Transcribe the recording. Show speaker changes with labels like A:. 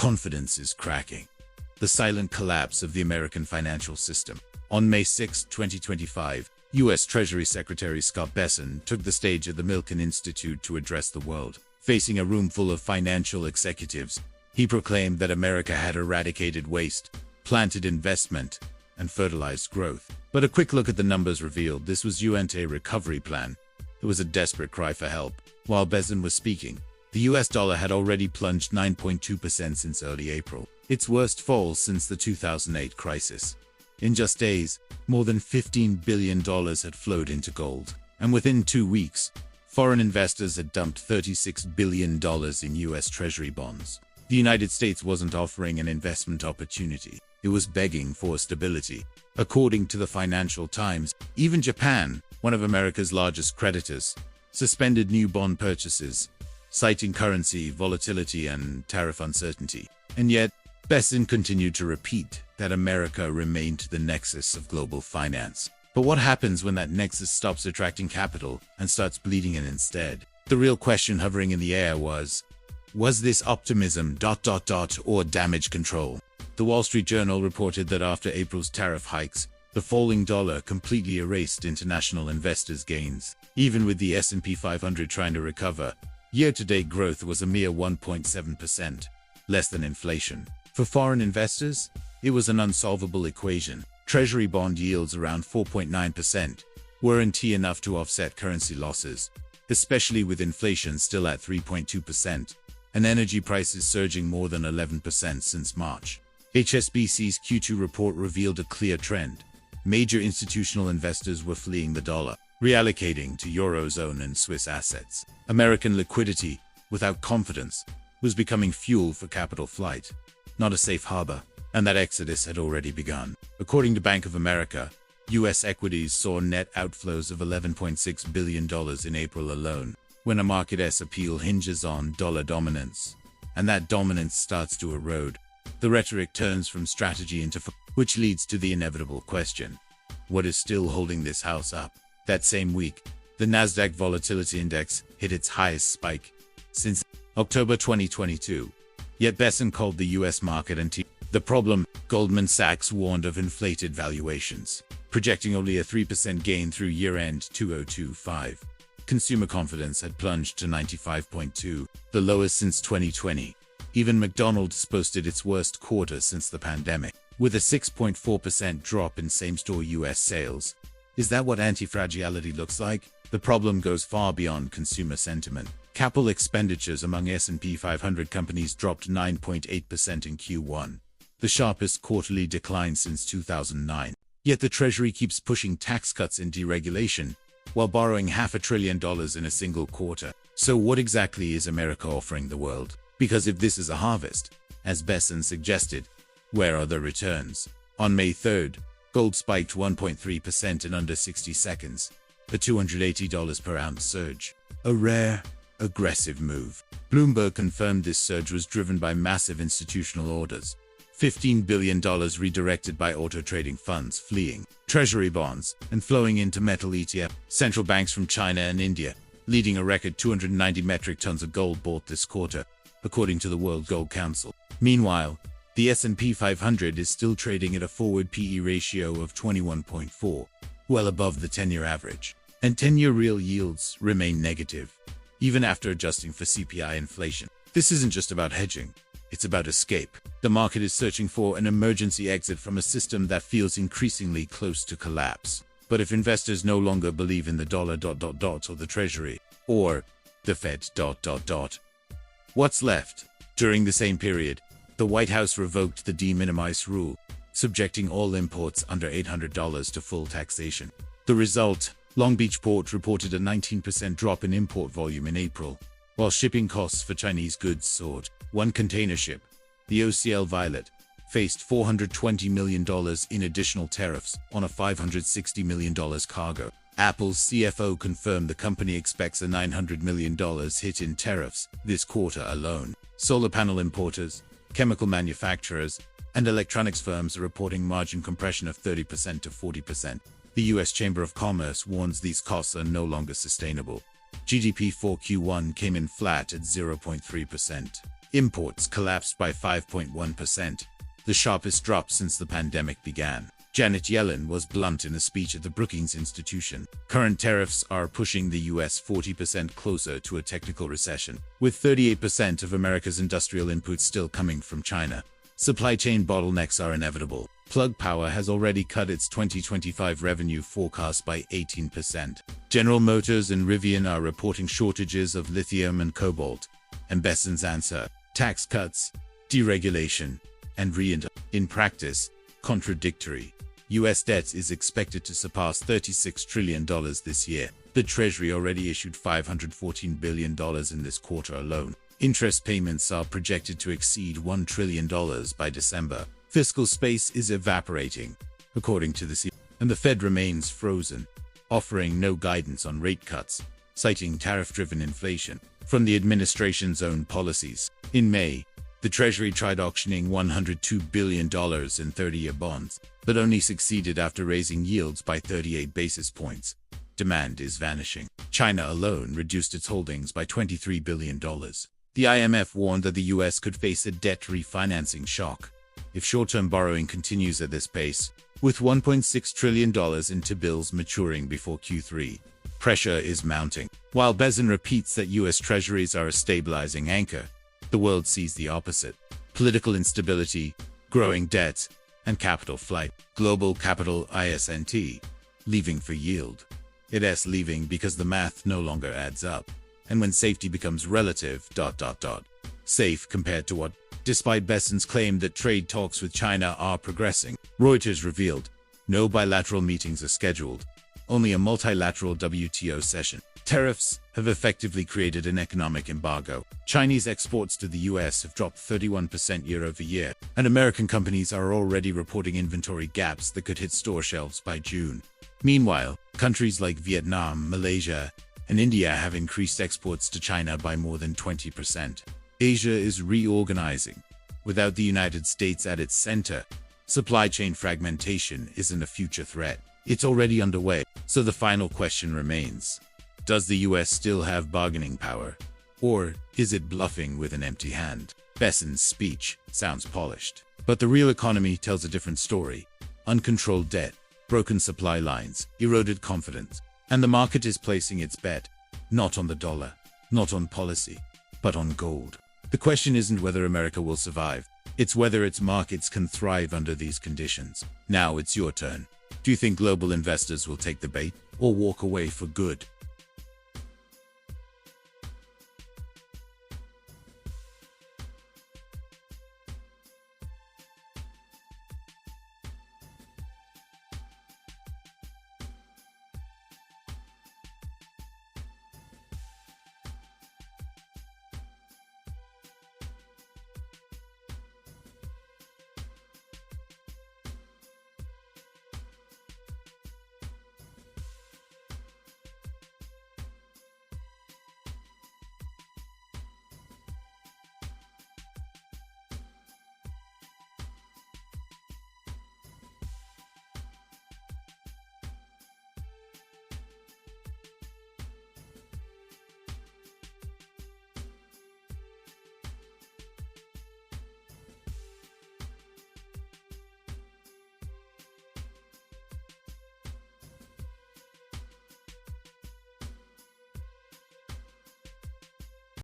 A: Confidence is cracking. The silent collapse of the American financial system. On May 6, 2025, U.S. Treasury Secretary Scott Besson took the stage at the Milken Institute to address the world. Facing a room full of financial executives, he proclaimed that America had eradicated waste, planted investment, and fertilized growth. But a quick look at the numbers revealed this was a recovery plan. It was a desperate cry for help. While Besson was speaking, the US dollar had already plunged 9.2% since early April, its worst fall since the 2008 crisis. In just days, more than $15 billion had flowed into gold, and within 2 weeks, foreign investors had dumped $36 billion in US Treasury bonds. The United States wasn't offering an investment opportunity, it was begging for stability. According to the Financial Times, even Japan, one of America's largest creditors, suspended new bond purchases, citing currency volatility and tariff uncertainty. And yet, Besson continued to repeat that America remained the nexus of global finance. But what happens when that nexus stops attracting capital and starts bleeding in instead? The real question hovering in the air was this optimism ... or damage control? The Wall Street Journal reported that after April's tariff hikes, the falling dollar completely erased international investors' gains. Even with the S&P 500 trying to recover, year-to-date growth was a mere 1.7%, less than inflation. For foreign investors, it was an unsolvable equation. Treasury bond yields around 4.9% weren't enough to offset currency losses, especially with inflation still at 3.2%, and energy prices surging more than 11% since March. HSBC's Q2 report revealed a clear trend. Major institutional investors were fleeing the dollar, reallocating to Eurozone and Swiss assets. American liquidity, without confidence, was becoming fuel for capital flight, not a safe harbor, and that exodus had already begun. According to Bank of America, U.S. equities saw net outflows of $11.6 billion in April alone, when a market's appeal hinges on dollar dominance, and that dominance starts to erode. The rhetoric turns from strategy into which leads to the inevitable question: what is still holding this house up? That same week, the Nasdaq Volatility Index hit its highest spike since October 2022. Yet Besson called the U.S. market the problem. Goldman Sachs warned of inflated valuations, projecting only a 3% gain through year-end 2025. Consumer confidence had plunged to 95.2, the lowest since 2020. Even McDonald's posted its worst quarter since the pandemic, with a 6.4% drop in same-store U.S. sales. Is that what anti-fragility looks like? The problem goes far beyond consumer sentiment. Capital expenditures among S&P 500 companies dropped 9.8% in Q1, the sharpest quarterly decline since 2009. Yet the Treasury keeps pushing tax cuts and deregulation, while borrowing $500 billion in a single quarter. So what exactly is America offering the world? Because if this is a harvest, as Besson suggested, where are the returns? On May 3rd, gold spiked 1.3% in under 60 seconds, a $280 per ounce surge. A rare, aggressive move. Bloomberg confirmed this surge was driven by massive institutional orders. $15 billion redirected by auto trading funds fleeing Treasury bonds and flowing into metal ETF. Central banks from China and India, leading a record 290 metric tons of gold bought this quarter, according to the World Gold Council. Meanwhile, the S&P 500 is still trading at a forward PE ratio of 21.4, well above the 10-year average. And 10-year real yields remain negative, even after adjusting for CPI inflation. This isn't just about hedging, it's about escape. The market is searching for an emergency exit from a system that feels increasingly close to collapse. But if investors no longer believe in the dollar ... or the Treasury, or the Fed ... what's left? During the same period, the White House revoked the de minimis rule, subjecting all imports under $800 to full taxation. The result: Long Beach Port reported a 19% drop in import volume in April, while shipping costs for Chinese goods soared. One container ship, the OCL Violet, faced $420 million in additional tariffs on a $560 million cargo. Apple's CFO confirmed the company expects a $900 million hit in tariffs this quarter alone. Solar panel importers, chemical manufacturers, and electronics firms are reporting margin compression of 30% to 40%. The U.S. Chamber of Commerce warns these costs are no longer sustainable. GDP for Q1 came in flat at 0.3%. Imports collapsed by 5.1%, the sharpest drop since the pandemic began. Janet Yellen was blunt in a speech at the Brookings Institution. Current tariffs are pushing the U.S. 40% closer to a technical recession, with 38% of America's industrial inputs still coming from China. Supply chain bottlenecks are inevitable. Plug Power has already cut its 2025 revenue forecast by 18%. General Motors and Rivian are reporting shortages of lithium and cobalt. And Besson's answer: tax cuts, deregulation, and in practice, contradictory. U.S. debt is expected to surpass $36 trillion this year. The Treasury already issued $514 billion in this quarter alone. Interest payments are projected to exceed $1 trillion by December. Fiscal space is evaporating, according to the CBO, and the Fed remains frozen, offering no guidance on rate cuts, citing tariff-driven inflation from the administration's own policies. In May, the Treasury tried auctioning $102 billion in 30-year bonds, but only succeeded after raising yields by 38 basis points. Demand is vanishing. China alone reduced its holdings by $23 billion. The IMF warned that the U.S. could face a debt refinancing shock if short-term borrowing continues at this pace, with $1.6 trillion in T-bills maturing before Q3. Pressure is mounting. While Besson repeats that U.S. Treasuries are a stabilizing anchor, the world sees the opposite: political instability, growing debt, and capital flight. Global capital isn't leaving for yield. It's leaving because the math no longer adds up. And when safety becomes relative, safe compared to what? Despite Besson's claim that trade talks with China are progressing, Reuters revealed no bilateral meetings are scheduled, only a multilateral WTO session. Tariffs have effectively created an economic embargo. Chinese exports to the U.S. have dropped 31% year-over-year, and American companies are already reporting inventory gaps that could hit store shelves by June. Meanwhile, countries like Vietnam, Malaysia, and India have increased exports to China by more than 20%. Asia is reorganizing. Without the United States at its center, supply chain fragmentation isn't a future threat. It's already underway. So the final question remains: does the U.S. still have bargaining power? Or is it bluffing with an empty hand? Besson's speech sounds polished, but the real economy tells a different story. Uncontrolled debt, broken supply lines, eroded confidence, and the market is placing its bet, not on the dollar, not on policy, but on gold. The question isn't whether America will survive, it's whether its markets can thrive under these conditions. Now it's your turn. Do you think global investors will take the bait or walk away for good?